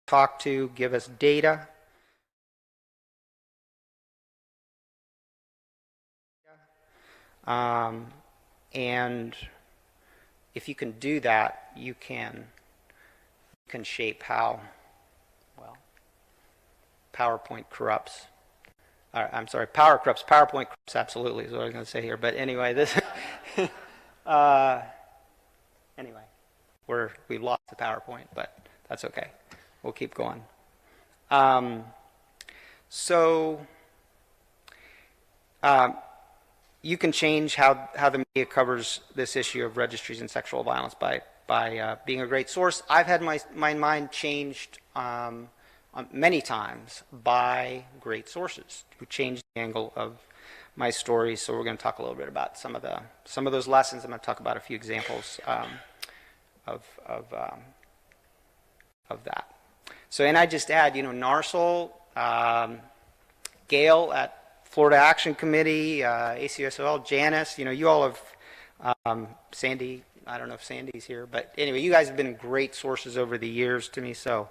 talk to, give us data. And if you can do that, you can shape how, well, PowerPoint corrupts. I'm sorry, power corrupts. PowerPoint corrupts, absolutely, is what I was going to say here. But anyway, this. Anyway, we've lost the PowerPoint, but that's okay. We'll keep going. You can change how the media covers this issue of registries and sexual violence by being a great source. I've had my mind changed many times by great sources who changed the angle of my story. So we're going to talk a little bit about some of those lessons. I'm going to talk about a few examples of that. So, and I just add, NARSOL, Gail at Florida Action Committee, ACSOL, Janice, you all have, Sandy, I don't know if Sandy's here, but anyway, you guys have been great sources over the years to me, so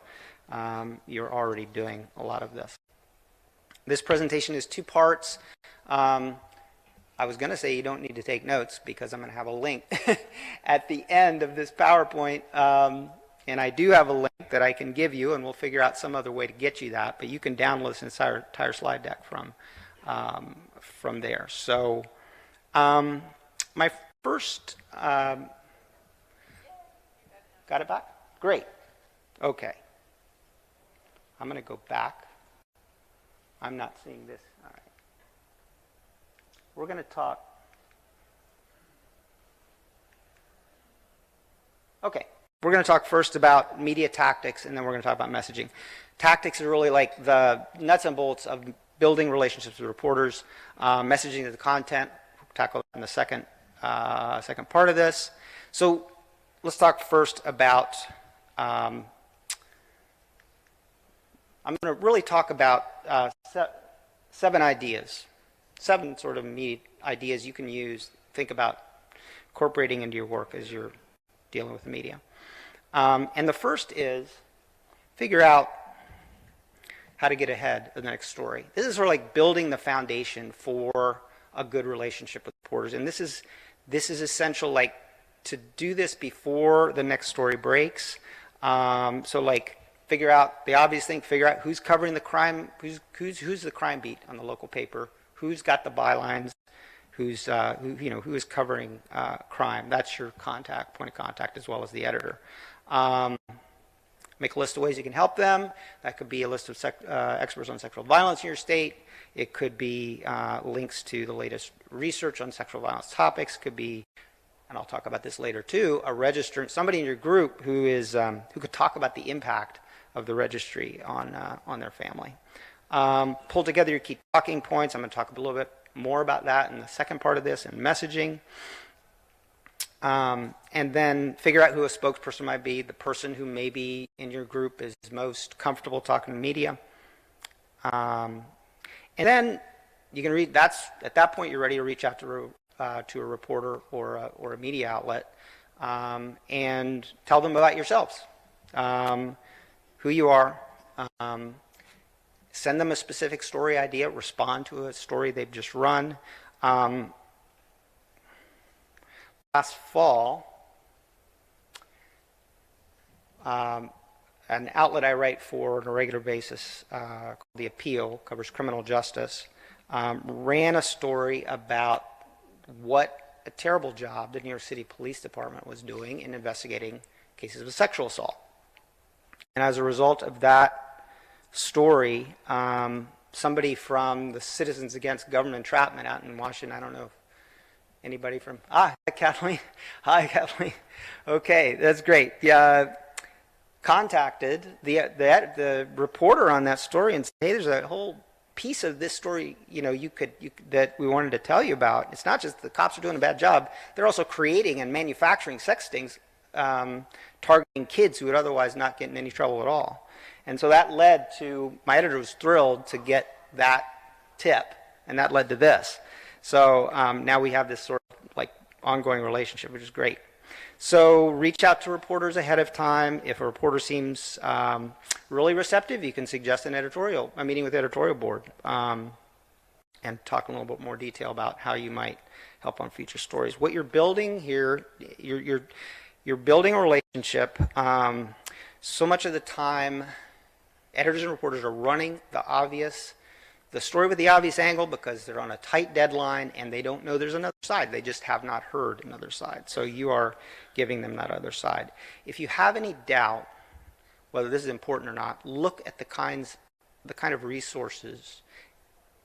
you're already doing a lot of this. This presentation is 2 parts. I was going to say you don't need to take notes because I'm going to have a link at the end of this PowerPoint, and I do have a link that I can give you, and we'll figure out some other way to get you that, but you can download this entire slide deck from there. So my first, got it back? Great. Okay. I'm going to go back. I'm not seeing this. All right. We're going to talk. Okay. We're going to talk first about media tactics, and then we're going to talk about messaging. Tactics are really like the nuts and bolts of building relationships with reporters, messaging to the content. We'll tackle that in the second part of this. So let's talk first about, I'm going to really talk about 7 ideas, 7 sort of media ideas you can use, think about incorporating into your work as you're dealing with the media. And the first is figure out how to get ahead of the next story. This is sort of like building the foundation for a good relationship with reporters. And this is essential, like, to do this before the next story breaks. So like figure out the obvious thing, figure out who's covering the crime, who's the crime beat on the local paper, who's got the bylines, who is covering crime. That's your point of contact, as well as the editor. Make a list of ways you can help them. That could be a list of experts on sexual violence in your state. It could be links to the latest research on sexual violence topics. It could be, and I'll talk about this later too, a registrant, somebody in your group who could talk about the impact of the registry on their family. Pull together your key talking points. I'm going to talk a little bit more about that in the second part of this, and messaging. And then figure out who a spokesperson might be, the person who maybe in your group is most comfortable talking to media. And then you can read, at that point you're ready to reach out to a reporter or a media outlet and tell them about yourselves, who you are. Send them a specific story idea, respond to a story they've just run. Last fall, an outlet I write for on a regular basis called The Appeal, covers criminal justice, ran a story about what a terrible job the New York City Police Department was doing in investigating cases of sexual assault. And as a result of that story, somebody from the Citizens Against Government Entrapment out in Washington, I don't know if anybody from, Kathleen. Hi, Kathleen. Okay, that's great. Yeah, contacted the reporter on that story and said, hey, there's a whole piece of this story, that we wanted to tell you about. It's not just the cops are doing a bad job; they're also creating and manufacturing sex stings, targeting kids who would otherwise not get in any trouble at all. And so that led to, my editor was thrilled to get that tip, and that led to this. So now we have this sort of like ongoing relationship, which is great. So reach out to reporters ahead of time. If a reporter seems really receptive, you can suggest a meeting with the editorial board, and talk in a little bit more detail about how you might help on future stories. What you're building here, you're building a relationship. So much of the time, editors and reporters are running the story with the obvious angle because they're on a tight deadline and they don't know there's another side. They just have not heard another side. So you are giving them that other side. If you have any doubt whether this is important or not, look at the kind of resources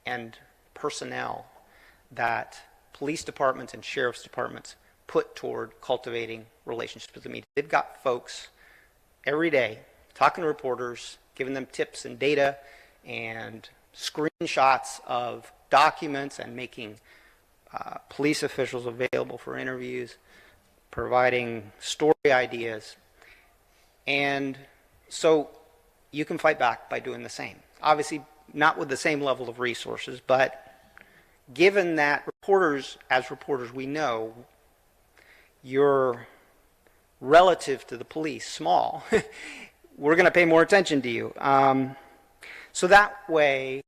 and personnel that police departments and sheriff's departments put toward cultivating relationships with the media. They've got folks every day talking to reporters, giving them tips and data and screenshots of documents and making police officials available for interviews, providing story ideas. And so you can fight back by doing the same. Obviously, not with the same level of resources, but given that as reporters, we know you're relative to the police small, we're going to pay more attention to you. So that way,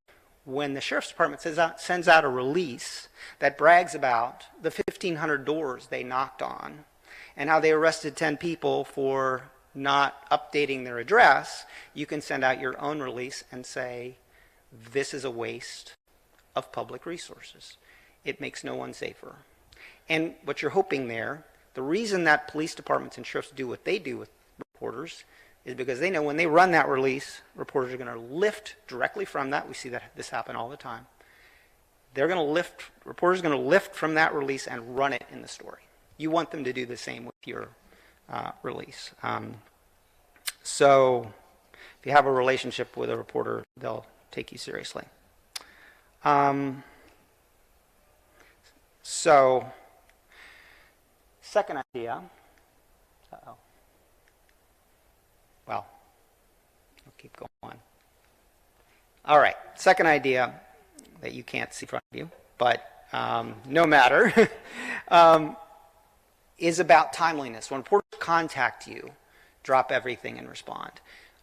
when the sheriff's department sends out a release that brags about the 1,500 doors they knocked on and how they arrested 10 people for not updating their address, you can send out your own release and say, this is a waste of public resources. It makes no one safer. And what you're hoping there, the reason that police departments and sheriffs do what they do with reporters is because they know when they run that release, reporters are going to lift directly from that. We see this happen all the time. Reporters are going to lift from that release and run it in the story. You want them to do the same with your release. So if you have a relationship with a reporter, they'll take you seriously. So, second idea. Well, we'll keep going. All right, second idea that you can't see in front of you, but no matter, is about timeliness. When reporters contact you, drop everything and respond.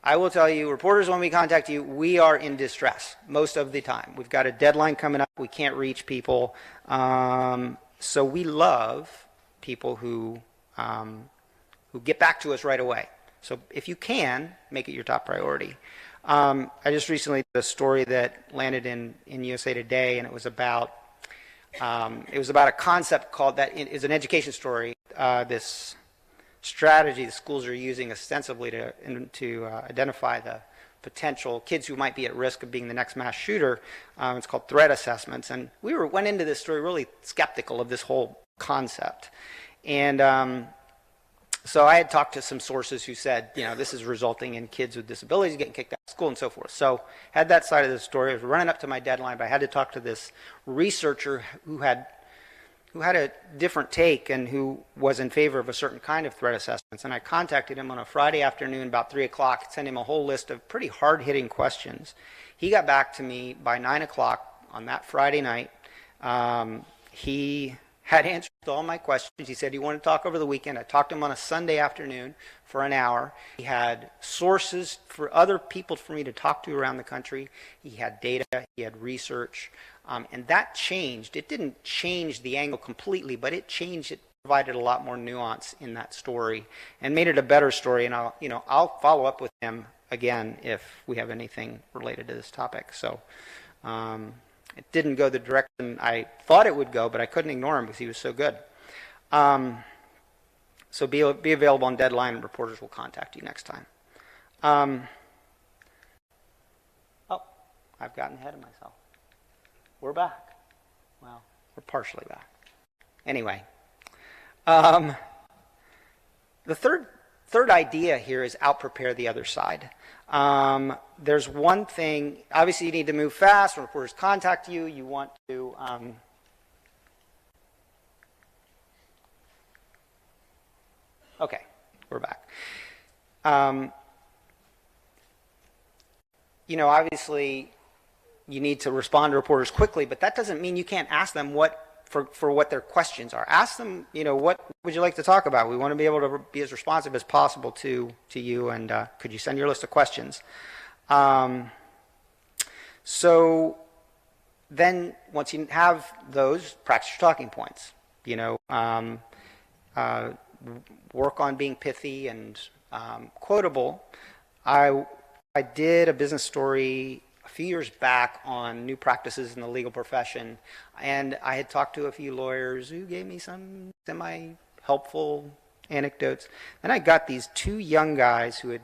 I will tell you, reporters, when we contact you, we are in distress most of the time. We've got a deadline coming up. We can't reach people. So we love people who get back to us right away. So if you can, make it your top priority. I just recently did a story that landed in USA Today, and it was about a concept called, that is an education story, this strategy the schools are using ostensibly to identify the potential kids who might be at risk of being the next mass shooter. It's called threat assessments. And we went into this story really skeptical of this whole concept. And so I had talked to some sources who said, this is resulting in kids with disabilities getting kicked out of school and so forth. So had that side of the story. I was running up to my deadline, but I had to talk to this researcher who had a different take and who was in favor of a certain kind of threat assessments. And I contacted him on a Friday afternoon about 3 o'clock, sent him a whole list of pretty hard-hitting questions. He got back to me by 9 o'clock on that Friday night. He had answers to all my questions. He said he wanted to talk over the weekend. I talked to him on a Sunday afternoon for an hour. He had sources for other people for me to talk to around the country. He had data. He had research. And that changed. It didn't change the angle completely, but it provided a lot more nuance in that story and made it a better story. And I'll follow up with him again if we have anything related to this topic. So it didn't go the direction I thought it would go, but I couldn't ignore him because he was so good. So be available on deadline, and reporters will contact you next time. I've gotten ahead of myself. We're back. Well, we're partially back. Anyway, the third idea here is out-prepare the other side. There's one thing, obviously you need to move fast. When reporters contact you, you want to okay, we're back. Obviously you need to respond to reporters quickly, but that doesn't mean you can't ask them what for what their questions are. Ask them, what would you like to talk about? We want to be able to be as responsive as possible to you, and could you send your list of questions? So then once you have those, practice your talking points. Work on being pithy and quotable. I did a business story a few years back on new practices in the legal profession, and I had talked to a few lawyers who gave me some semi-helpful anecdotes. Then I got these two young guys who had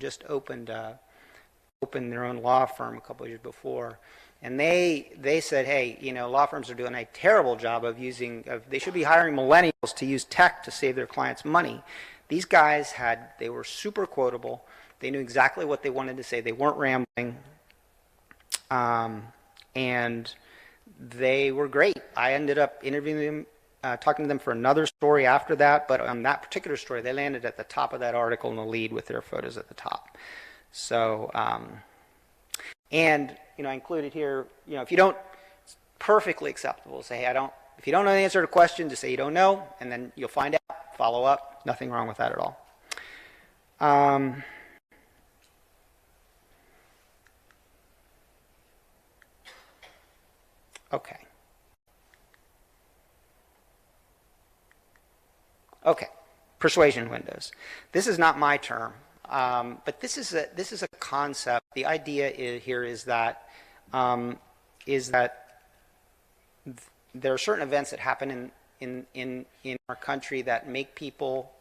just opened their own law firm a couple of years before, and they said, hey, law firms are doing a terrible job they should be hiring millennials to use tech to save their clients money. These guys they were super quotable. They knew exactly what they wanted to say. They weren't rambling. And they were great. I ended up interviewing them, talking to them for another story after that, but on that particular story, they landed at the top of that article in the lead with their photos at the top. So, and, I included here, if you don't, it's perfectly acceptable. Say, hey, if you don't know the answer to a question, just say you don't know, and then you'll find out, follow up. Nothing wrong with that at all. Okay, persuasion windows. This is not my term, but this is a concept. The idea here is that there are certain events that happen in our country that make people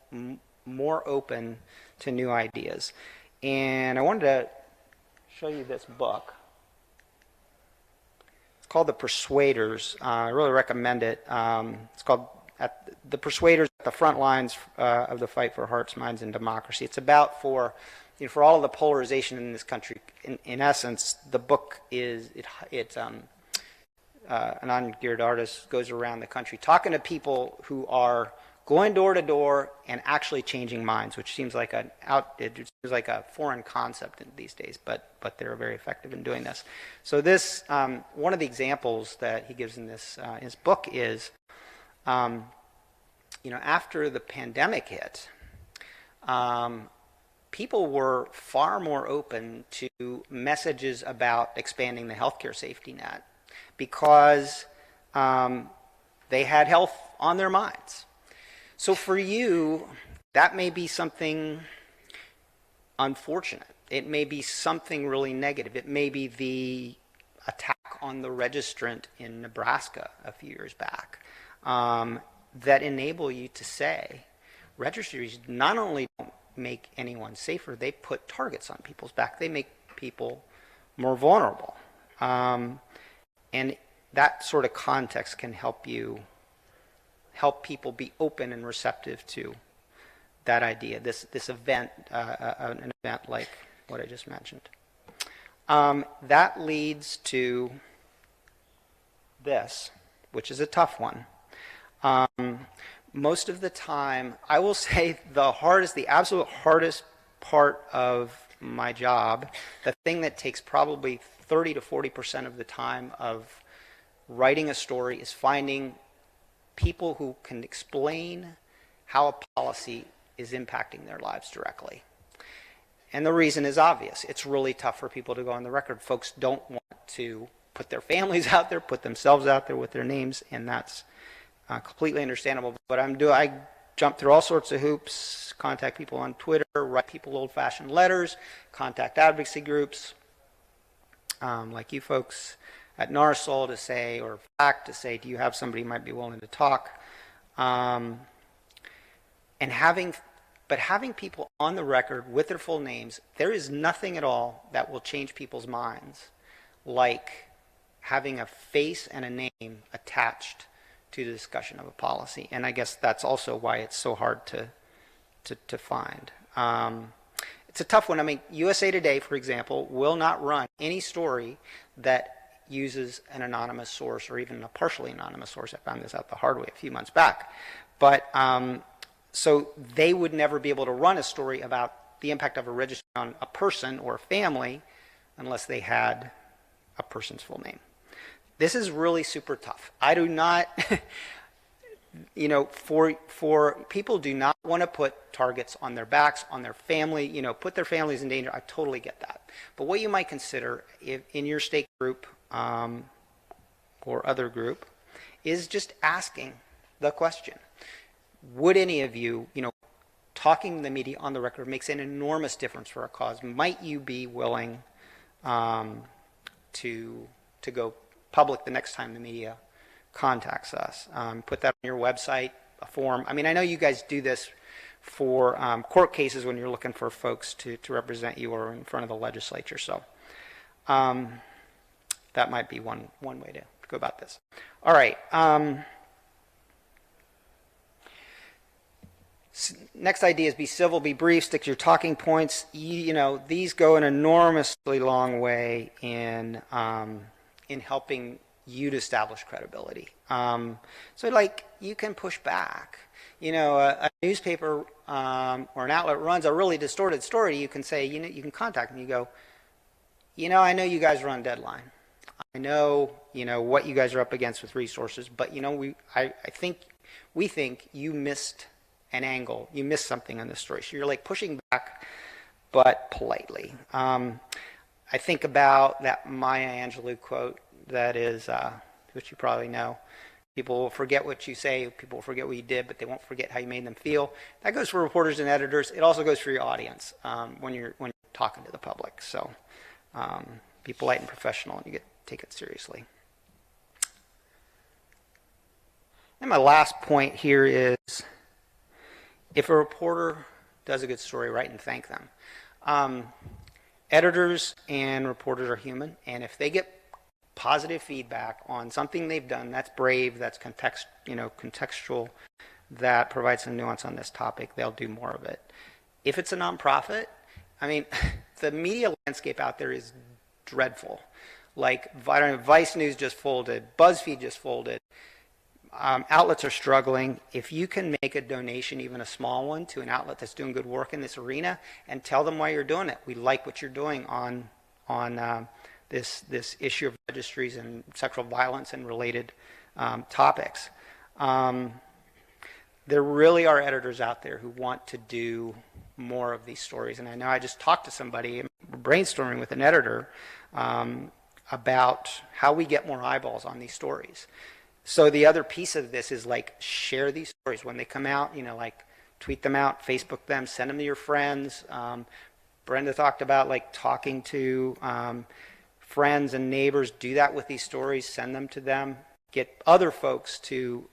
more open to new ideas. And I wanted to show you this book. It's called The Persuaders. I really recommend it. It's called The Persuaders at the Front Lines of the Fight for Hearts, Minds, and Democracy. It's about for all of the polarization in this country. In essence, the book it's an ungeared artist goes around the country talking to people who are going door to door and actually changing minds, which seems like a foreign concept these days, but they're very effective in doing this. So this one of the examples that he gives in his book is, after the pandemic hit, people were far more open to messages about expanding the healthcare safety net because they had health on their minds. So for you, that may be something unfortunate. It may be something really negative. It may be the attack on the registrant in Nebraska a few years back that enable you to say, registries not only don't make anyone safer, they put targets on people's back. They make people more vulnerable. And that sort of context can help people be open and receptive to that idea, this event, an event like what I just mentioned. That leads to this, which is a tough one. Most of the time, I will say the absolute hardest part of my job, the thing that takes probably 30 to 40% of the time of writing a story, is finding people who can explain how a policy is impacting their lives directly. And the reason is obvious. It's really tough for people to go on the record. Folks don't want to put their families out there, put themselves out there with their names, and that's completely understandable. But I jump through all sorts of hoops, contact people on Twitter, write people old-fashioned letters, contact advocacy groups like you folks at NARSOL to say, or FACT to say, do you have somebody who might be willing to talk? And having people on the record with their full names, there is nothing at all that will change people's minds like having a face and a name attached to the discussion of a policy. And I guess that's also why it's so hard to find. It's a tough one. I mean, USA Today, for example, will not run any story that uses an anonymous source or even a partially anonymous source. I found this out the hard way a few months back. But so they would never be able to run a story about the impact of a registry on a person or a family unless they had a person's full name. This is really super tough. I do not, for people do not want to put targets on their backs, on their family, put their families in danger. I totally get that. But what you might consider in your stake group or other group is just asking the question. Would any of you, talking to the media on the record makes an enormous difference for our cause. Might you be willing to go public the next time the media contacts us? Put that on your website, a form. I mean, I know you guys do this for court cases when you're looking for folks to represent you or in front of the legislature. So that might be one way to go about this. All right. Next idea is be civil, be brief, stick to your talking points. These go an enormously long way in helping you to establish credibility. So like you can push back. A newspaper or an outlet runs a really distorted story. You can say, you can contact them. You go, I know you guys run Deadline. I know, what you guys are up against with resources, but we think you missed an angle. You missed something on this story. So you're like pushing back, but politely. I think about that Maya Angelou quote that is, which you probably know. People will forget what you say, people will forget what you did, but they won't forget how you made them feel. That goes for reporters and editors. It also goes for your audience when you're talking to the public. So be polite and professional, and take it seriously. And my last point here is, if a reporter does a good story, write and thank them. Editors and reporters are human, and if they get positive feedback on something they've done that's brave, that's contextual, that provides some nuance on this topic, they'll do more of it. If it's a nonprofit, the media landscape out there is dreadful. Like Vice News just folded, BuzzFeed just folded. Outlets are struggling. If you can make a donation, even a small one, to an outlet that's doing good work in this arena, and tell them why you're doing it. We like what you're doing on this issue of registries and sexual violence and related topics. There really are editors out there who want to do more of these stories. And I know I just talked to somebody, brainstorming with an editor, about how we get more eyeballs on these stories. So the other piece of this is like share these stories when they come out, like tweet them out, Facebook them, send them to your friends. Brenda talked about like talking to friends and neighbors. Do that with these stories, send them to them, get other folks to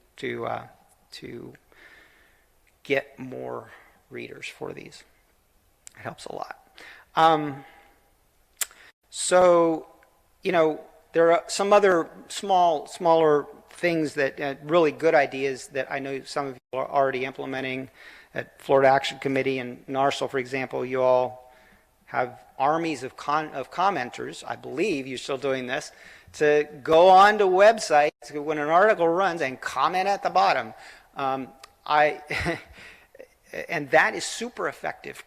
get more readers for these. It helps a lot. So, there are some other smaller things that really good ideas that I know some of you are already implementing at Florida Action Committee and NARSL, for example. You all have armies of commenters. I believe you're still doing this, to go on to websites when an article runs and comment at the bottom. And that is super effective,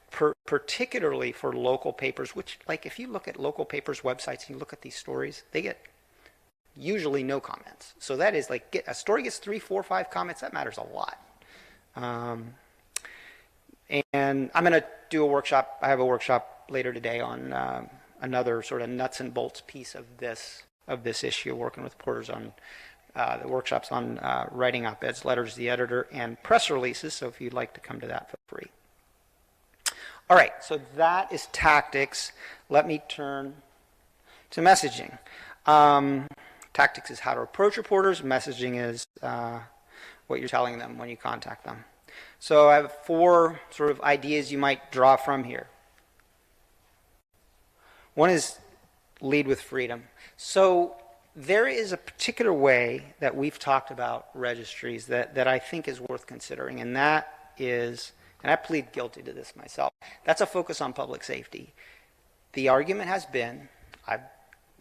particularly for local papers, which, like, if you look at local papers' websites and you look at these stories, they get usually no comments. So that is like, a story gets 3, 4, 5 comments, that matters a lot. And I'm going to do a workshop. I have a workshop later today on another sort of nuts and bolts piece of this issue, working with reporters on the workshops on writing op-eds, letters to the editor, and press releases. So if you'd like to come to that, feel free. All right, so that is tactics. Let me turn to messaging. Tactics is how to approach reporters. Messaging is what you're telling them when you contact them. So I have 4 sort of ideas you might draw from here. One is lead with freedom. So there is a particular way that we've talked about registries that I think is worth considering, and that is, and I plead guilty to this myself, that's a focus on public safety. The argument has been, I've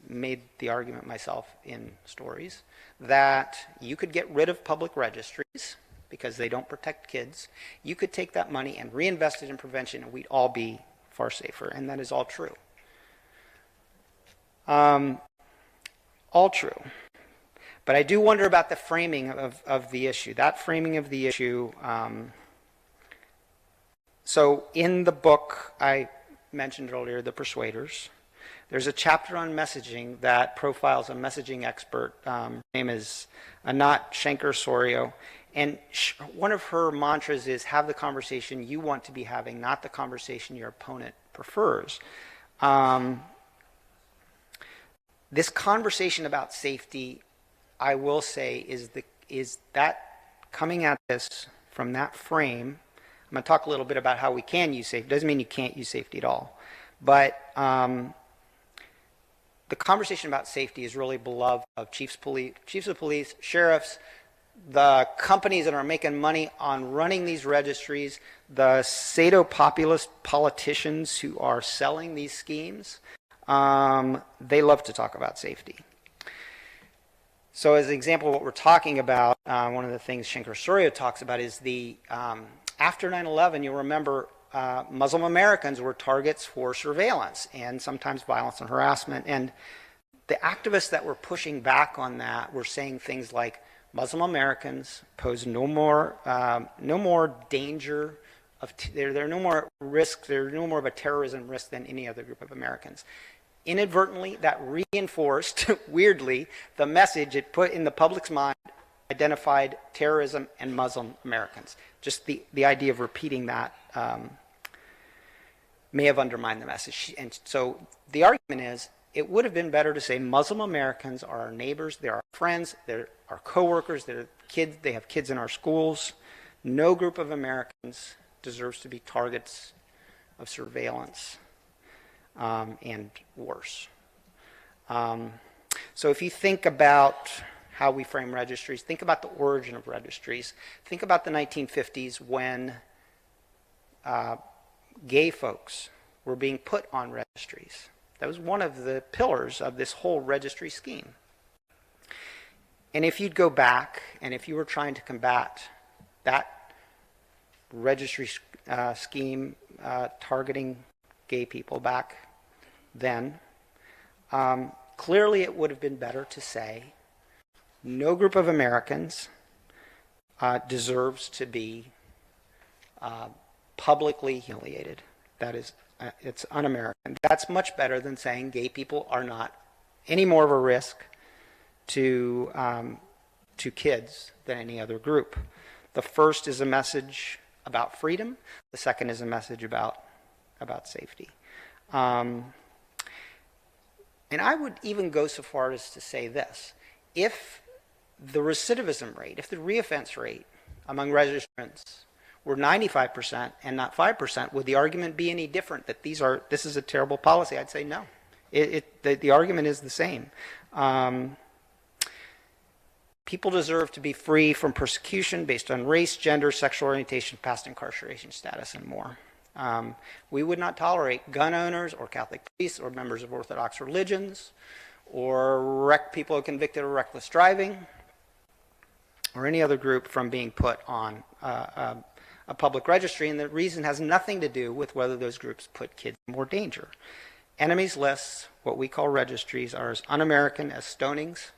made the argument myself in stories, that you could get rid of public registries because they don't protect kids. You could take that money and reinvest it in prevention, and we'd all be far safer, and that is all true. All true. But I do wonder about the framing of the issue. That framing of the issue. So in the book I mentioned earlier, The Persuaders, there's a chapter on messaging that profiles a messaging expert. Her name is Anat Shenker-Sorio. And one of her mantras is, have the conversation you want to be having, not the conversation your opponent prefers. This conversation about safety, I will say, is that coming at this from that frame. I'm going to talk a little bit about how we can use safety. It doesn't mean you can't use safety at all. But the conversation about safety is really beloved of chiefs of police, sheriffs, the companies that are making money on running these registries, the pseudo-populist politicians who are selling these schemes. They love to talk about safety. So as an example of what we're talking about, one of the things Shenker-Sorio talks about is the, after 9/11, you'll remember Muslim Americans were targets for surveillance and sometimes violence and harassment. And the activists that were pushing back on that were saying things like, Muslim Americans pose no more danger of, they're no more risk, they're no more of a terrorism risk than any other group of Americans. Inadvertently, that reinforced, weirdly, the message it put in the public's mind, identified terrorism and Muslim Americans. Just the idea of repeating that may have undermined the message. And so the argument is, it would have been better to say Muslim Americans are our neighbors, they're our friends, they're our coworkers, they're kids, they have kids in our schools. No group of Americans deserves to be targets of surveillance and worse. So if you think about how we frame registries, think about the origin of registries. Think about the 1950s when gay folks were being put on registries. That was one of the pillars of this whole registry scheme. And if you'd go back, and if you were trying to combat that registry scheme targeting gay people back then, clearly it would have been better to say no group of Americans deserves to be publicly humiliated. That is, it's un-American. That's much better than saying gay people are not any more of a risk to kids than any other group. The first is a message about freedom. The second is a message about safety. And I would even go so far as to say this. If the recidivism rate, if the reoffense rate among registrants were 95% and not 5%, would the argument be any different that this is a terrible policy? I'd say no. The argument is the same. People deserve to be free from persecution based on race, gender, sexual orientation, past incarceration status, and more. We would not tolerate gun owners or Catholic priests or members of Orthodox religions or people convicted of reckless driving or any other group from being put on a public registry, and the reason has nothing to do with whether those groups put kids in more danger. Enemies lists, what we call registries, are as un-American as stonings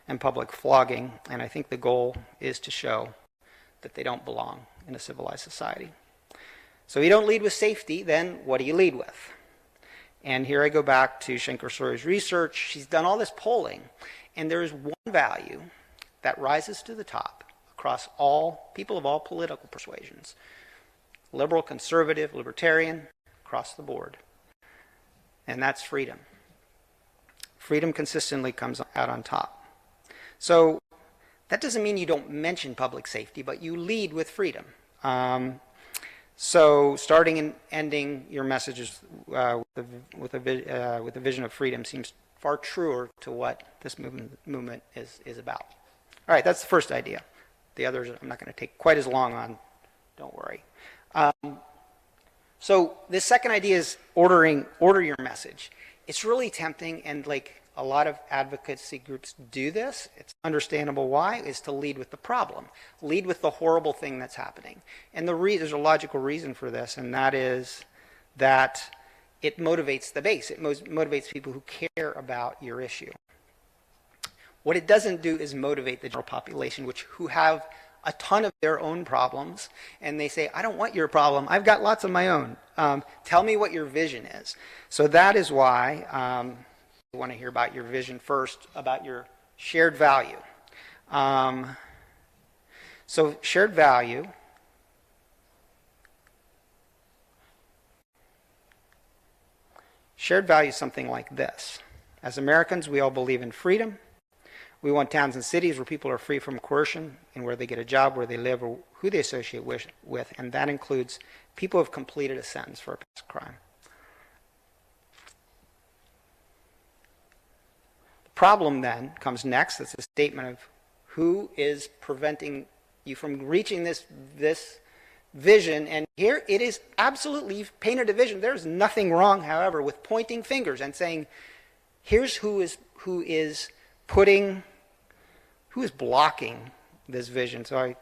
and public flogging, and I think the goal is to show that they don't belong in a civilized society. So you don't lead with safety, then what do you lead with? And here I go back to Shenker-Sorio's research. She's done all this polling, and there is one value that rises to the top across all people of all political persuasions, liberal, conservative, libertarian, across the board, and that's freedom. Freedom consistently comes out on top. So that doesn't mean you don't mention public safety, but you lead with freedom. So starting and ending your messages with a vision of freedom seems far truer to what this movement is about. All right, that's the first idea. The others I'm not going to take quite as long on, don't worry. So the second idea is order your message. It's really tempting, and like a lot of advocacy groups do this, it's understandable why, is to lead with the problem. Lead with the horrible thing that's happening. And there's a logical reason for this, and that is that it motivates the base. It motivates people who care about your issue. What it doesn't do is motivate the general population, who have a ton of their own problems, and they say, I don't want your problem, I've got lots of my own. Tell me what your vision is. So that is why I want to hear about your vision first, about your shared value. So shared value is something like this. As Americans, we all believe in freedom. We want towns and cities where people are free from coercion and where they get a job, where they live, or who they associate with, and that includes people who have completed a sentence for a past crime. The problem then comes next. It's a statement of who is preventing you from reaching this vision, and here it is absolutely, you've painted a vision. There's nothing wrong, however, with pointing fingers and saying, here's who is blocking this vision. So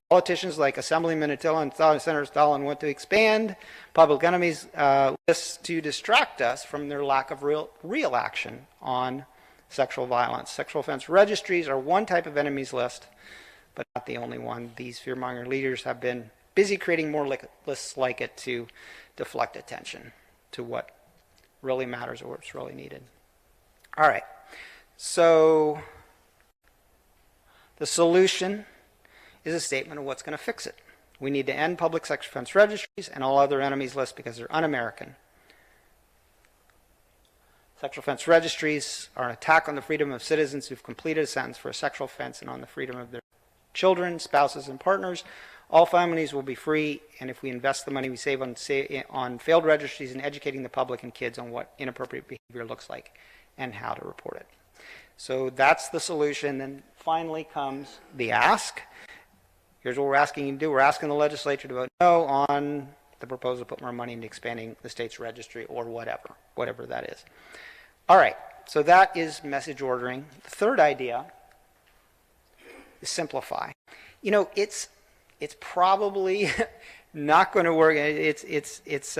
politicians like Assemblyman Attila and Senator Stalin want to expand public enemies lists to distract us from their lack of real action on sexual violence. Sexual offense registries are one type of enemies list, but not the only one. These fear-mongering leaders have been busy creating more lists like it to deflect attention to what really matters or what's really needed. All right, so the solution is a statement of what's going to fix it. We need to end public sex offense registries and all other enemies lists because they're un-American. Sexual offense registries are an attack on the freedom of citizens who've completed a sentence for a sexual offense and on the freedom of their children, spouses, and partners. All families will be free, and if we invest the money we save on failed registries and educating the public and kids on what inappropriate behavior looks like and how to report it. So that's the solution. Then finally comes the ask. Here's what we're asking you to do. We're asking the legislature to vote no on the proposal to put more money into expanding the state's registry or whatever that is. All right, so that is message ordering. The third idea is simplify. You know, it's probably not going to work. It's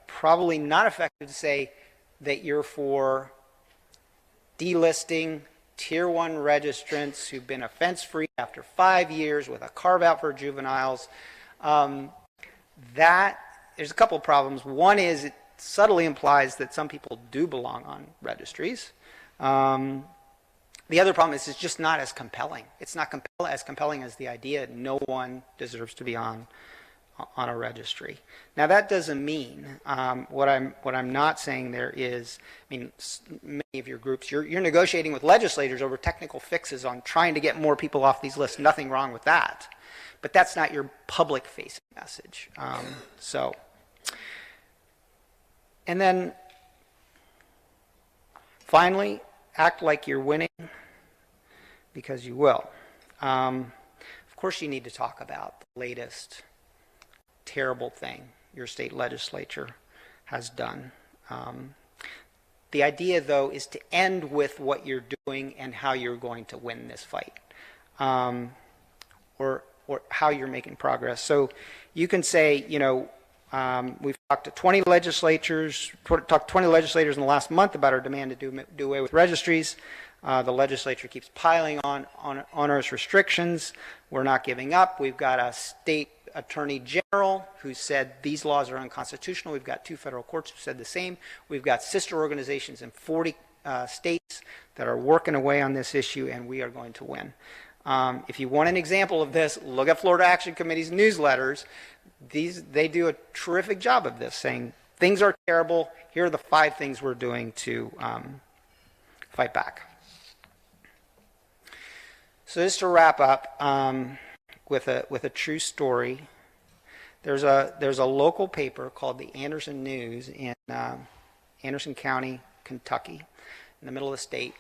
probably not effective to say that you're for delisting Tier 1 registrants who've been offense-free after 5 years with a carve-out for juveniles. There's a couple of problems. One is it subtly implies that some people do belong on registries. The other problem is it's just not as compelling. It's not as compelling as the idea that no one deserves to be on a registry. Now that doesn't mean what I'm not saying there is. I mean, many of your groups you're negotiating with legislators over technical fixes on trying to get more people off these lists. Nothing wrong with that, but that's not your public-facing message. And then finally, act like you're winning, because you will. Of course, you need to talk about the latest terrible thing your state legislature has done. The idea, though, is to end with what you're doing and how you're going to win this fight, or how you're making progress. So you can say, you know, we've talked to 20 legislators in the last month about our demand to do away with registries. The legislature keeps piling on onerous restrictions. We're not giving up. We've got a state attorney general who said these laws are unconstitutional. We've got 2 federal courts who said the same. We've got sister organizations in 40 states that are working away on this issue, and we are going to win. If you want an example of this, look at Florida Action Committee's newsletters. They do a terrific job of this, saying things are terrible. Here are the 5 things we're doing to fight back. So just to wrap up with a true story, there's a local paper called the Anderson News in Anderson County, Kentucky, in the middle of the state.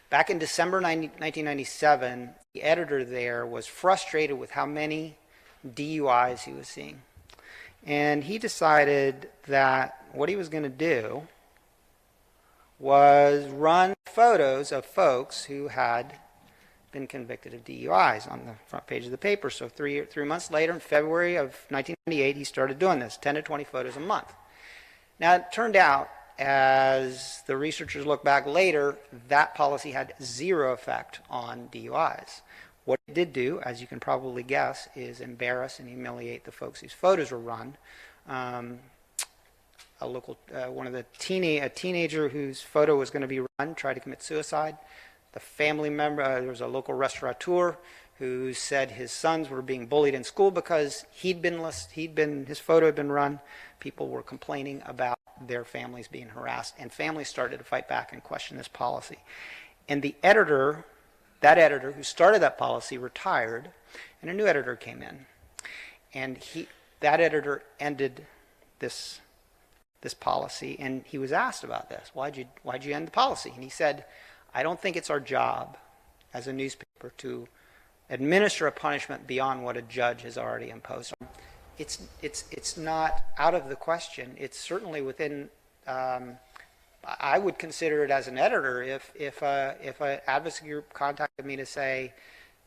Back in December 1997, the editor there was frustrated with how many DUIs he was seeing. And he decided that what he was going to do was run photos of folks who had been convicted of DUIs on the front page of the paper. So three months later, in February of 1998, he started doing this, 10 to 20 photos a month. Now, it turned out as the researchers look back later, that policy had zero effect on DUIs. What it did do, as you can probably guess, is embarrass and humiliate the folks whose photos were run. A teenager whose photo was going to be run tried to commit suicide. The family member, there was a local restaurateur who said his sons were being bullied in school because his photo had been run. People were complaining about their families being harassed, and families started to fight back and question this policy. And that editor who started that policy retired, and a new editor came in. And that editor ended this policy, and he was asked about this. Why'd you end the policy? And he said, I don't think it's our job as a newspaper to administer a punishment beyond what a judge has already imposed. It's not out of the question. It's certainly within. I would consider it as an editor if an advocacy group contacted me to say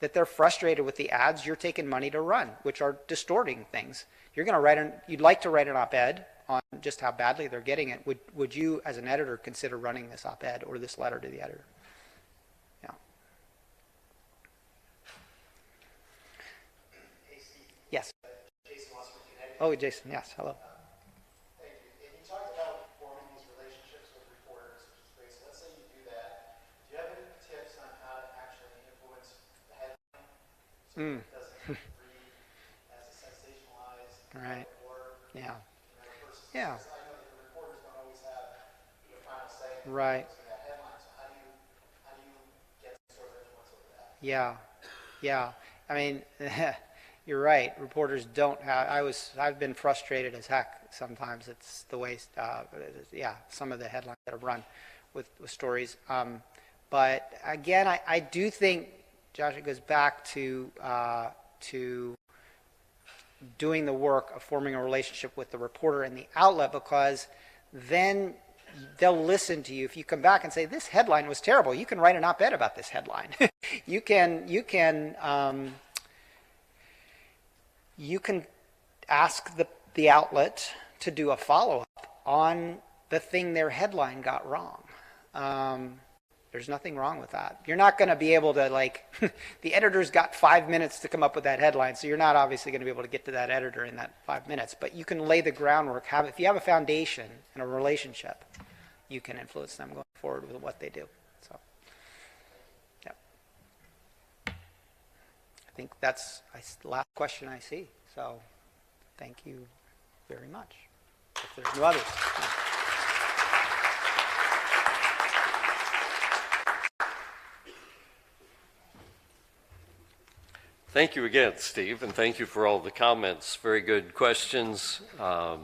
that they're frustrated with the ads you're taking money to run, which are distorting things. You'd like to write an op-ed on just how badly they're getting it. Would you, as an editor, consider running this op-ed or this letter to the editor? Yeah. Yes. Oh, Jason, yes, hello. Thank you. And you talked about forming these relationships with reporters, which is great. So let's say you do that. Do you have any tips on how to actually influence the headline so it doesn't read as a sensationalized report? Yeah. Versus, Yeah. I know that the reporters don't always have the final say in that headline. So how do you get some sort of influence over that? Yeah. I mean, you're right. Reporters don't have. I've been frustrated as heck sometimes. It's the way, some of the headlines that have run with stories. But again, I do think, Josh, it goes back to doing the work of forming a relationship with the reporter and the outlet, because then they'll listen to you. If you come back and say, this headline was terrible, you can write an op-ed about this headline. You can ask the outlet to do a follow-up on the thing their headline got wrong. There's nothing wrong with that. You're not going to be able to, the editor's got 5 minutes to come up with that headline, so you're not obviously going to be able to get to that editor in that 5 minutes. But you can lay the groundwork. If you have a foundation and a relationship, you can influence them going forward with what they do. So, yeah. I think that's the last question I see. So, thank you very much. If there's no others. Yeah. Thank you again, Steve, and thank you for all the comments. Very good questions. I'll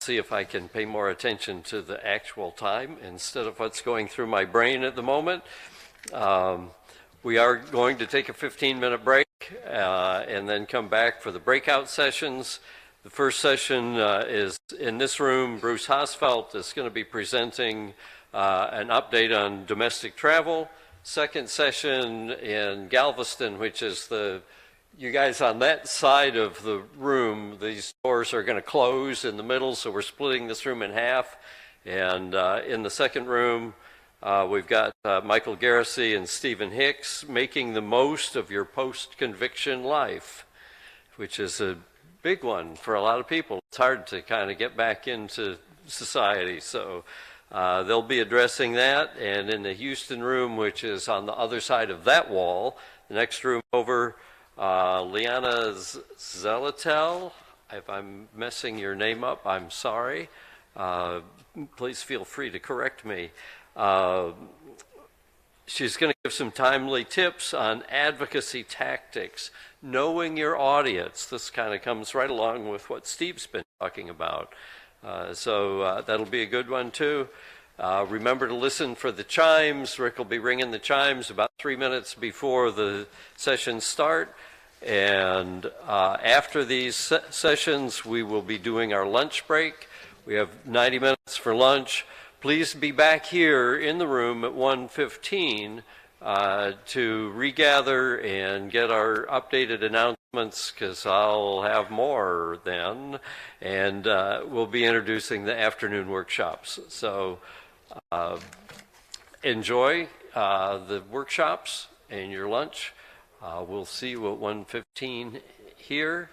see if I can pay more attention to the actual time instead of what's going through my brain at the moment. We are going to take a 15-minute break and then come back for the breakout sessions. The first session is in this room. Bruce Hosfeld is going to be presenting an update on domestic travel. Second session in Galveston, which is you guys on that side of the room, these doors are going to close in the middle, so we're splitting this room in half. And in the second room, we've got Michael Garrissey and Stephen Hicks making the most of your post-conviction life, which is a big one for a lot of people. It's hard to kind of get back into society, so they'll be addressing that. And in the Houston room, which is on the other side of that wall, the next room over, Liana Zelatel. If I'm messing your name up, I'm sorry. Please feel free to correct me. She's going to give some timely tips on advocacy tactics, knowing your audience. This kind of comes right along with what Steve's been talking about. So that'll be a good one, too. Remember to listen for the chimes. Rick will be ringing the chimes about 3 minutes before the sessions start. And after these sessions, we will be doing our lunch break. We have 90 minutes for lunch. Please be back here in the room at 1:15 to regather and get our updated announcements because I'll have more then, and we'll be introducing the afternoon workshops. So enjoy the workshops and your lunch. We'll see you at 1:15 here.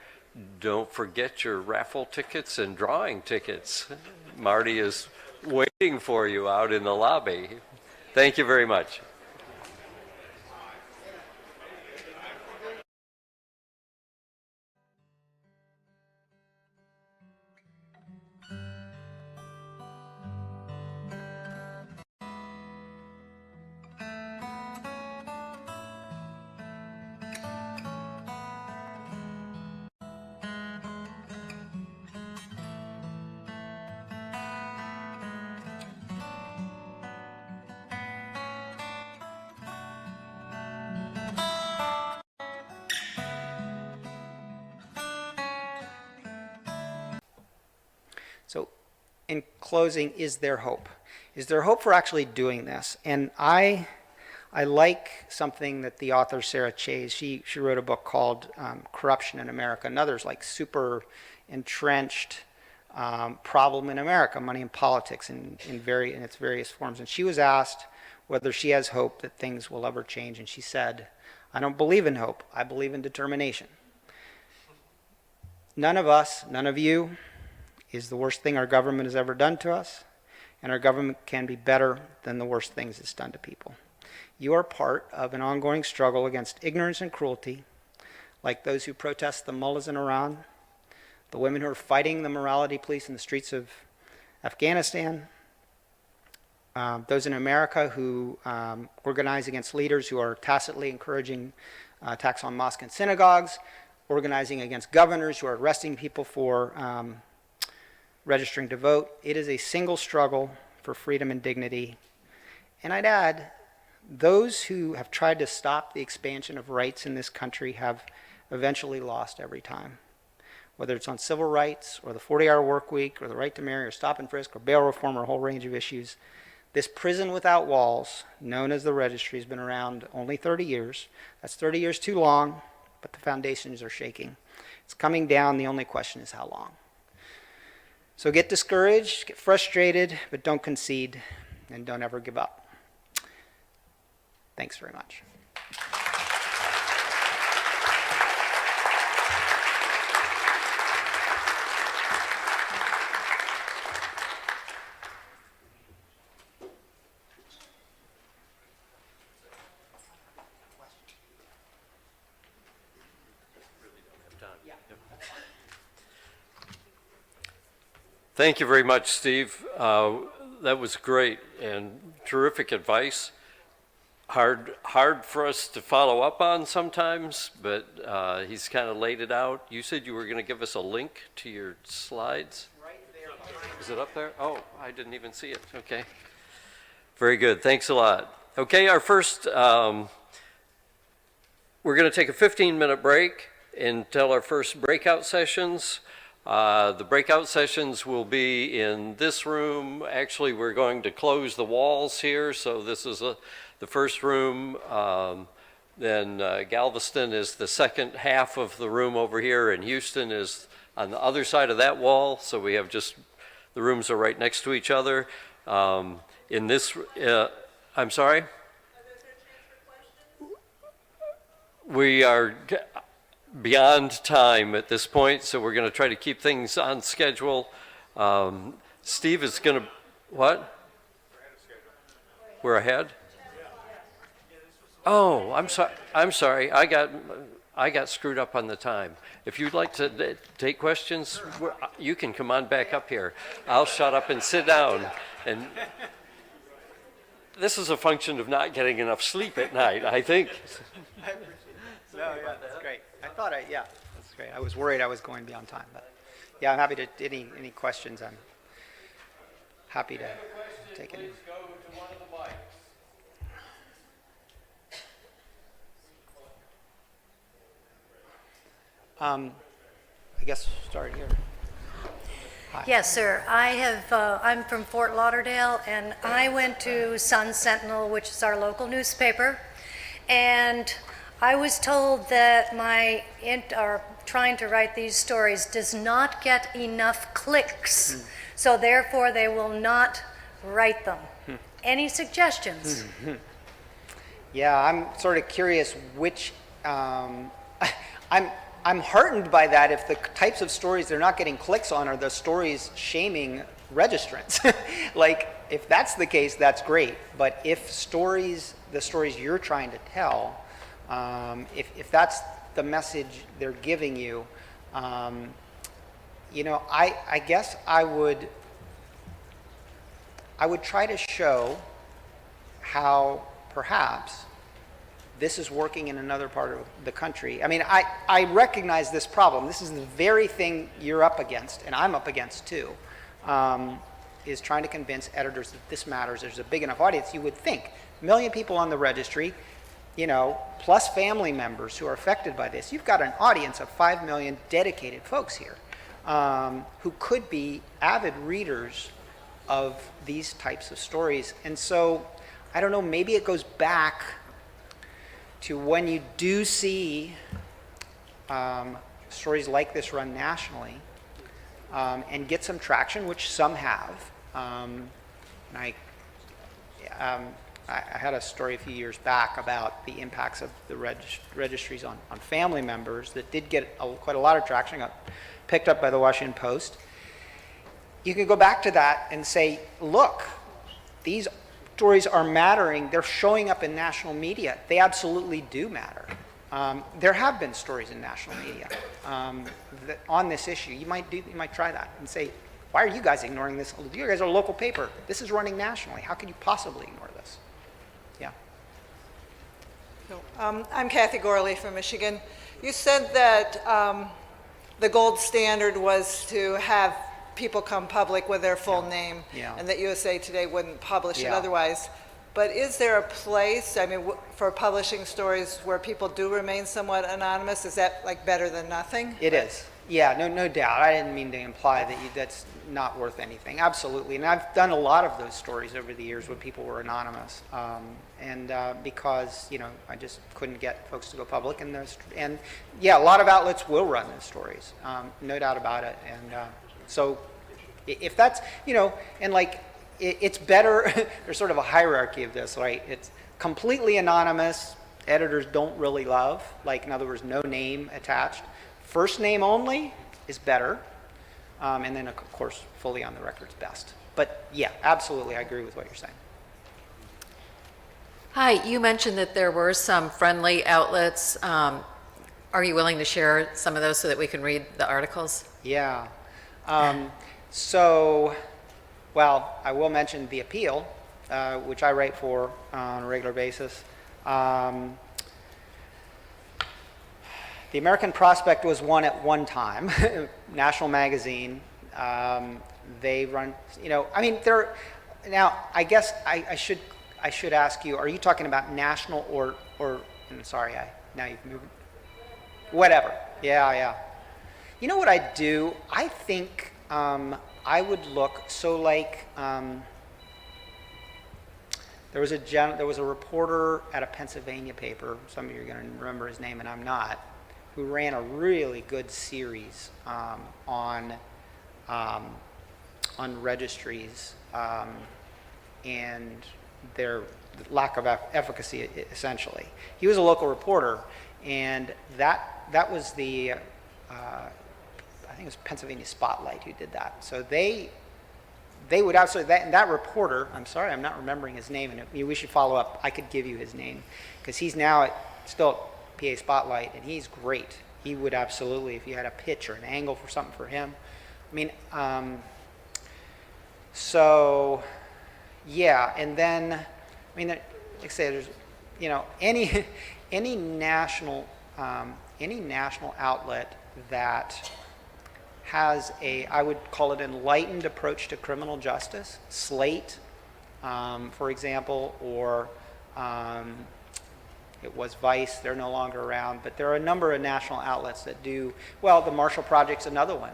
Don't forget your raffle tickets and drawing tickets. Marty is waiting for you out in the lobby. Thank you very much. So in closing, is there hope? Is there hope for actually doing this? And I like something that the author Sarah Chase, she wrote a book called Corruption in America, and others like super entrenched problem in America, money in politics in its various forms. And she was asked whether she has hope that things will ever change, and she said, I don't believe in hope, I believe in determination. None of us, none of you, is the worst thing our government has ever done to us, and our government can be better than the worst things it's done to people. You are part of an ongoing struggle against ignorance and cruelty, like those who protest the mullahs in Iran, the women who are fighting the morality police in the streets of Afghanistan, those in America who organize against leaders who are tacitly encouraging attacks on mosques and synagogues, organizing against governors who are arresting people for registering to vote. It is a single struggle for freedom and dignity. And I'd add, those who have tried to stop the expansion of rights in this country have eventually lost every time. Whether it's on civil rights, or the 40-hour work week, or the right to marry, or stop and frisk, or bail reform, or a whole range of issues, this prison without walls, known as the Registry, has been around only 30 years. That's 30 years too long, but the foundations are shaking. It's coming down, the only question is how long. So get discouraged, get frustrated, but don't concede, and don't ever give up. Thanks very much. Thank you very much, Steve. That was great and terrific advice. Hard for us to follow up on sometimes, but he's kind of laid it out. You said you were going to give us a link to your slides? Right there. Is it up there? Oh, I didn't even see it. Okay. Very good. Thanks a lot. Okay, our first, we're going to take a 15-minute break until our first breakout sessions. The breakout sessions will be in this room. Actually, we're going to close the walls here, so this is the first room. Then Galveston is the second half of the room over here, and Houston is on the other side of that wall, so we have just, the rooms are right next to each other. In this, I'm sorry? We are beyond time at this point, so we're going to try to keep things on schedule. Steve is going to, what? We're ahead? Oh, I'm sorry. I got screwed up on the time. If you'd like to take questions, you can come on back up here. I'll shut up and sit down. And this is a function of not getting enough sleep at night, I think. No, yeah, that's great. Yeah, that's great. I was worried I was going beyond time, but yeah, I'm happy to, any questions, I'm happy to take any. Please go to one of the mics. I guess start here. Hi. Yes, sir. I'm from Fort Lauderdale, and I went to Sun Sentinel, which is our local newspaper, and I was told that my trying to write these stories does not get enough clicks, so therefore they will not write them. Any suggestions? Yeah, I'm sort of curious which, I'm heartened by that if the types of stories they're not getting clicks on are the stories shaming registrants. Like, if that's the case, that's great. But if the stories you're trying to tell, if that's the message they're giving you, you know, I guess I would try to show how perhaps this is working in another part of the country. I mean, I recognize this problem. This is the very thing you're up against, and I'm up against too, is trying to convince editors that this matters. There's a big enough audience. You would think, 1 million people on the registry, you know, plus family members who are affected by this. You've got an audience of 5 million dedicated folks here who could be avid readers of these types of stories. And so, I don't know, maybe it goes back to when you do see stories like this run nationally and get some traction, which some have. And I had a story a few years back about the impacts of the registries on family members that did get quite a lot of traction, got picked up by the Washington Post. You can go back to that and say, look, these stories are mattering. They're showing up in national media. They absolutely do matter. There have been stories in national media on this issue. You might try that and say, why are you guys ignoring this? You guys are a local paper. This is running nationally. How could you possibly ignore this? Yeah. I'm Kathy Gorley from Michigan. You said that the gold standard was to have people come public with their full name, and that USA Today wouldn't publish it otherwise. But is there a place, I mean, for publishing stories where people do remain somewhat anonymous? Is that like better than nothing? It is. Yeah, no doubt. I didn't mean to imply that that's not worth anything. Absolutely. And I've done a lot of those stories over the years when people were anonymous. Because, you know, I just couldn't get folks to go public. And yeah, a lot of outlets will run those stories. No doubt about it. And so if that's, you know, and like, it's better, there's sort of a hierarchy of this, right? It's completely anonymous, editors don't really love, like in other words, no name attached. First name only is better, and then of course, fully on the record is best. But yeah, absolutely, I agree with what you're saying. Hi, you mentioned that there were some friendly outlets. Are you willing to share some of those so that we can read the articles? Yeah. So, well, I will mention The Appeal, which I write for on a regular basis. The American Prospect was one at one time, national magazine. They run, you know, I mean, now, I guess I should ask you, are you talking about national or I'm sorry, now you've moved, whatever, yeah. You know what I do? I think I would look, so like, there was a reporter at a Pennsylvania paper, some of you are going to remember his name and I'm not, who ran a really good series on registries and their lack of efficacy, essentially. He was a local reporter, and that was the I think it was Pennsylvania Spotlight who did that. So they would absolutely, that reporter, I'm sorry, I'm not remembering his name, and we should follow up. I could give you his name, because he's now still at PA Spotlight, and he's great. He would absolutely, if you had a pitch or an angle for something for him. I mean, so, yeah, and then, I mean, like I say, there's, you know, any national outlet that has I would call it enlightened approach to criminal justice, Slate, for example, or it was Vice, they're no longer around, but there are a number of national outlets that do, well, the Marshall Project's another one,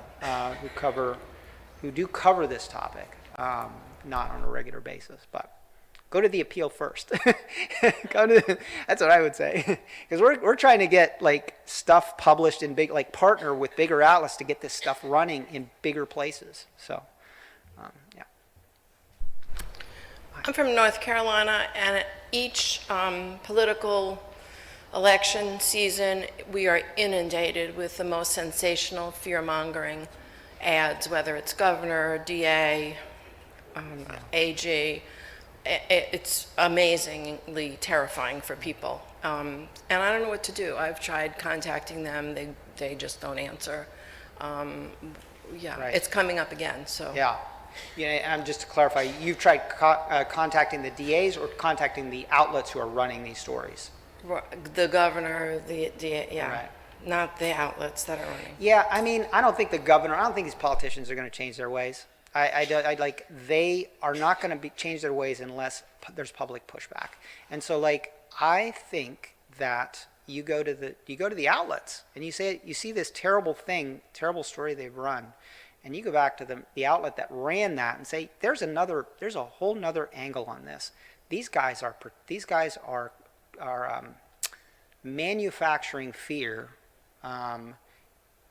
who do cover this topic, not on a regular basis, but go to the appeal first. That's what I would say. Because we're trying to get like stuff published in big, like partner with bigger outlets to get this stuff running in bigger places. So, yeah. I'm from North Carolina, and at each political election season, we are inundated with the most sensational fear-mongering ads, whether it's governor, DA, AG. It's amazingly terrifying for people. And I don't know what to do. I've tried contacting them. They just don't answer. Yeah, Right. it's coming up again, so. Yeah. And just to clarify, you've tried contacting the DAs or contacting the outlets who are running these stories? The governor, the DA, yeah. Right. Not the outlets that are running. Yeah, I mean, I don't think these politicians are going to change their ways. They are not going to change their ways unless there's public pushback. And so, like, I think that you go to the outlets and you see this terrible story they've run, and you go back to the outlet that ran that and say, there's a whole nother angle on this. These guys are manufacturing fear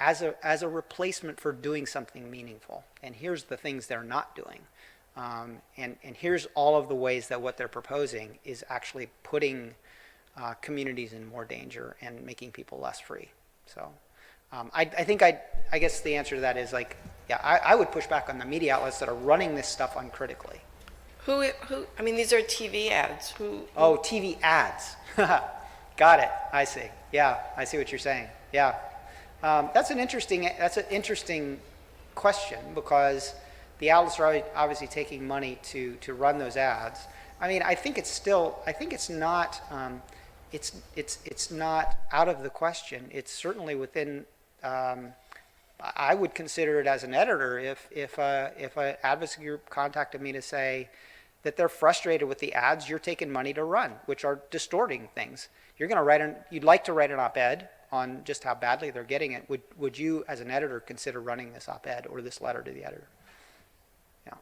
as a replacement for doing something meaningful. And here's the things they're not doing. And here's all of the ways that what they're proposing is actually putting communities in more danger and making people less free. So I guess the answer to that is like, yeah, I would push back on the media outlets that are running this stuff uncritically. I mean, these are TV ads. Oh, TV ads. Got it. I see. Yeah, I see what you're saying. Yeah. That's an interesting question, because the outlets are obviously taking money to run those ads. I mean, I think it's not out of the question. It's certainly within. I would consider it as an editor if an advocacy group contacted me to say that they're frustrated with the ads you're taking money to run, which are distorting things. You'd like to write an op-ed on just how badly they're getting it. Would you, as an editor, consider running this op-ed or this letter to the editor? Yeah.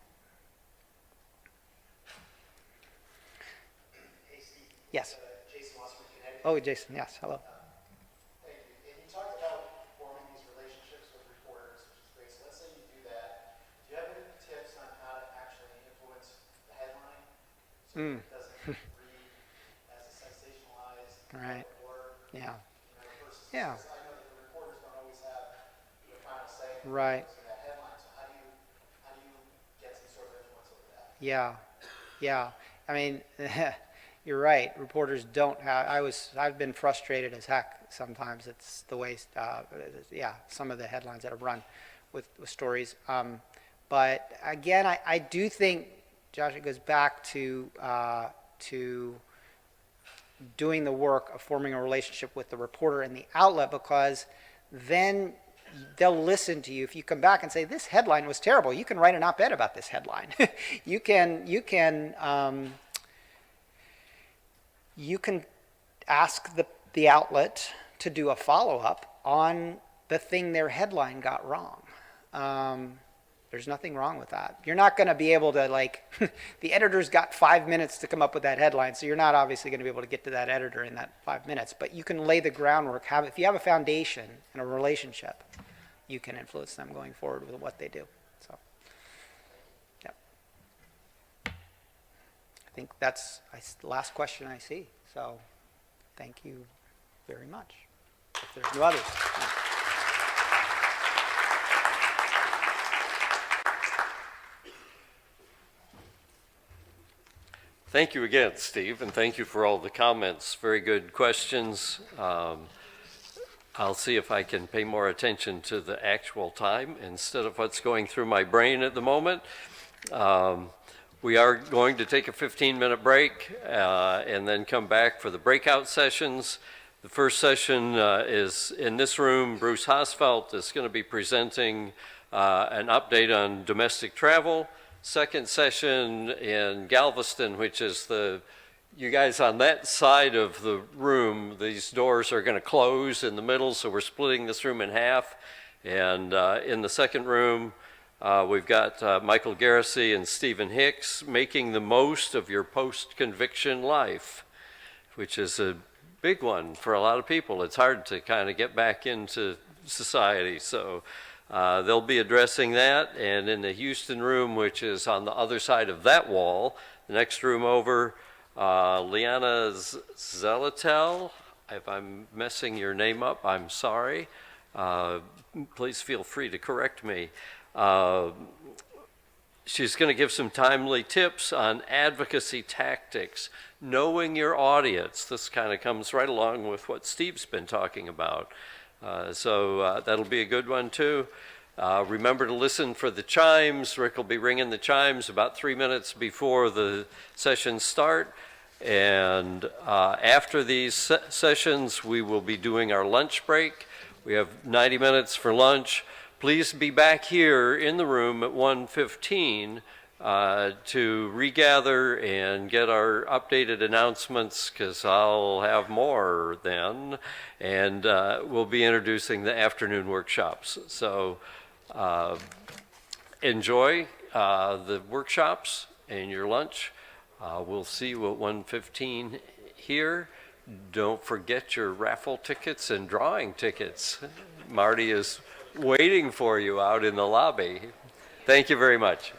Hey, Steve. Yes. Jason Wasserman, Connecticut. Oh, Jason. Yes. Hello. Thank you. And you talked about forming these relationships with reporters, which is great. So let's say you do that. Do you have any tips on how to actually influence the headline so it doesn't read as a sensationalized Right. report? Yeah. Versus, Yeah. I know that the reporters don't always have the final say Right. in that headline. So how do you get some sort of influence over that? Yeah. Yeah. I mean, you're right. Reporters don't have. I've been frustrated as heck sometimes. It's the way. Some of the headlines that have run with stories. But again, I do think, Josh, it goes back to doing the work of forming a relationship with the reporter and the outlet, because then they'll listen to you. If you come back and say, this headline was terrible, you can write an op-ed about this headline. You can ask the outlet to do a follow-up on the thing their headline got wrong. There's nothing wrong with that. You're not going to be able to, like, the editor's got 5 minutes to come up with that headline, so you're not obviously going to be able to get to that editor in that 5 minutes. But you can lay the groundwork. If you have a foundation and a relationship, you can influence them going forward with what they do. So, yeah. I think that's the last question I see. So, thank you very much. If there's no others. Yeah. Thank you again, Steve, and thank you for all the comments. Very good questions. I'll see if I can pay more attention to the actual time instead of what's going through my brain at the moment. We are going to take a 15-minute break and then come back for the breakout sessions. The first session is in this room. Bruce Hosfeld is going to be presenting an update on domestic travel. Second session in Galveston, which is you guys on that side of the room, these doors are going to close in the middle, so we're splitting this room in half. And in the second room, We've got Michael Garrissey and Stephen Hicks, Making the Most of Your Post-Conviction Life, which is a big one for a lot of people. It's hard to kind of get back into society, so they'll be addressing that. And in the Houston room, which is on the other side of that wall, the next room over, Liana Zelatel. If I'm messing your name up, I'm sorry. Please feel free to correct me. She's going to give some timely tips on advocacy tactics, knowing your audience. This kind of comes right along with what Steve's been talking about. So that'll be a good one too. Remember to listen for the chimes. Rick will be ringing the chimes about 3 minutes before the sessions start. And after these sessions, we will be doing our lunch break. We have 90 minutes for lunch. Please be back here in the room at 1:15 to regather and get our updated announcements, because I'll have more then. And we'll be introducing the afternoon workshops. So enjoy the workshops and your lunch. We'll see you at 1:15 here. Don't forget your raffle tickets and drawing tickets. Marty is waiting for you out in the lobby. Thank you very much.